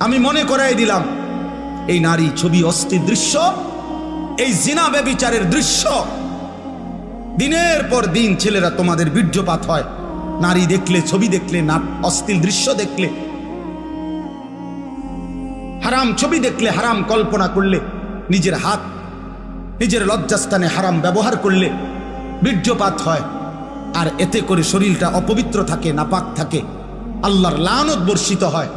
আমি মনে করাই দিলাম এই নারী ছবি অস্থির দৃশ্য, এই জিনা ব্যভিচারের দৃশ্য, দিনের পর দিন ছেলেরা তোমাদের বীর্যপাত হয় নারী দেখলে, ছবি দেখলে, না অস্থির দৃশ্য দেখলে, হারাম ছবি দেখলে, হারাম কল্পনা করলে, নিজের হাত নিজের লজ্জাস্থানে হারাম ব্যবহার করলে বীর্যপাত হয়, আর এতে করে শরীরটা অপবিত্র থাকে, নাপাক থাকে, আল্লাহর লানত বর্ষিত হয়।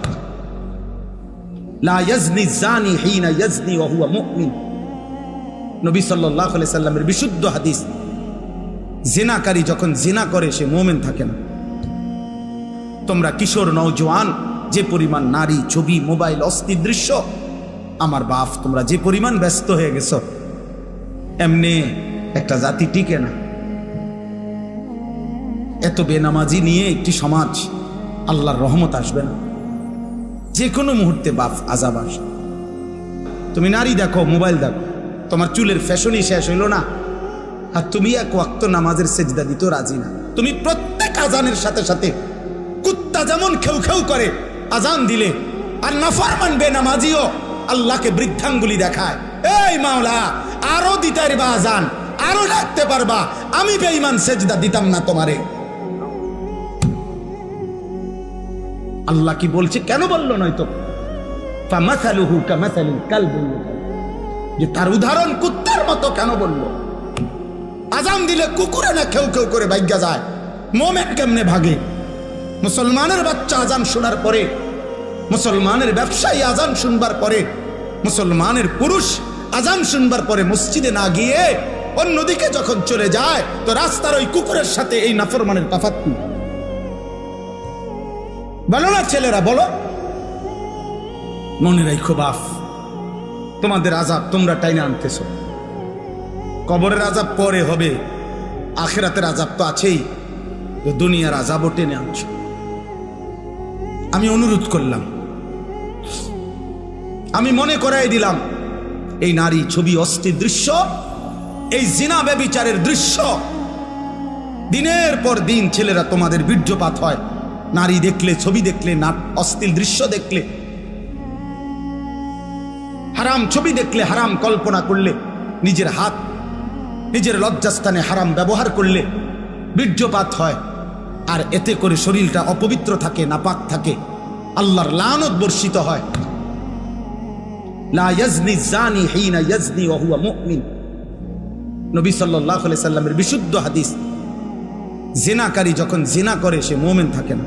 লা ইয়াজনি জানি হিনা ইয়াজনি ওয়া হুয়া মুমিন, নবী সাল্লাল্লাহু আলাইহি সাল্লামের বিশুদ্ধ হাদিস। জিনাকারী যখন জিনা করে সে মুমিন থাকে না। তোমরা কিশোর নওজোয়ান যে পরিমাণ নারী ছবি মোবাইল অস্থির দৃশ্য, আমার বাপ তোমরা যে পরিমাণ ব্যস্ত হয়ে গেছো, এমনি একটা জাতি টিকে না। এত বেনামাজি নিয়ে একটি সমাজ, আল্লাহর রহমত আসবে না। যে কোনো মুহূর্তে বাপ আযাব আসবে। তুমি নারী দেখো, মোবাইল দেখো, তোমার চুলের ফ্যাশনই শেষ হইল না, আর তুমি এক ওয়াক্ত নামাজের সেজদা দিতেও রাজি না। তুমি প্রত্যেক আজানের সাথে সাথে কুত্তা যেমন খেউ খেউ করে আজান দিলে, আর নাফরমান বেনামাজিও আল্লাহকে বৃদ্ধাঙ্গুলি দেখায়, এই মাওলা আরো দিতে পারবা আজান, আরো ডাকতে পারবা, আমি বেঈমান সেজদা দিতাম না তোমারে। আল্লাহ কি বলছে? কেন বললো নয়তো? ফামাসালুহু কামাসালিল কালবি, যে তার উদাহরণ কুত্তার মতো কেন বললো? আজান দিলে কুকুরে না খেউ খেউ করে ভাগ্যা যায়, মোমেন কেমনে ভাগে? মুসলমানের বাচ্চা আজান শোনার পরে, মুসলমানের ব্যবসায়ী আজান শুনবার পরে, মুসলমানের পুরুষ আজান শুনবার পরে মসজিদে না গিয়ে অন্যদিকে যখন চলে যায়, তো রাস্তার ওই কুকুরের সাথে এই নাফরমানের তফাৎ কি? বলো না ছেলেরা, বলো। মনে রাখো বাপ, তোমাদের আযাব তোমরা টাইনে আনতেছো। কবরের আযাব পরে হবে, আখিরাতের আযাব তো আছেই, দুনিয়ার আযাবও টেনে আনছো। আমি অনুরোধ করলাম, আমি মনে করাই দিলাম এই নারী ছবি অস্থির দৃশ্য, এই জিনা ব্যভিচারের দৃশ্য, দিনের পর দিন ছেলেরা তোমাদের বীর্যপাত হয় নারী দেখলে, ছবি দেখলে, না অস্থির দৃশ্য দেখলে, হারাম ছবি দেখলে, হারাম কল্পনা করলে, নিজের হাত নিজের লজ্জাস্থানে হারাম ব্যবহার করলে বীর্যপাত হয়, আর এতে করে শরীরটা অপবিত্র থাকে, নাপাক থাকে, আল্লাহর লানত বর্ষিত হয়। লা ইয়াজনি জানি হিনা ইয়াজনি ওয়া হুয়া মুমিন, নবী সাল্লাল্লাহু আলাইহি সাল্লামের বিশুদ্ধ হাদিস। জিনাকারী যখন জিনা করে সে মুমিন থাকে না।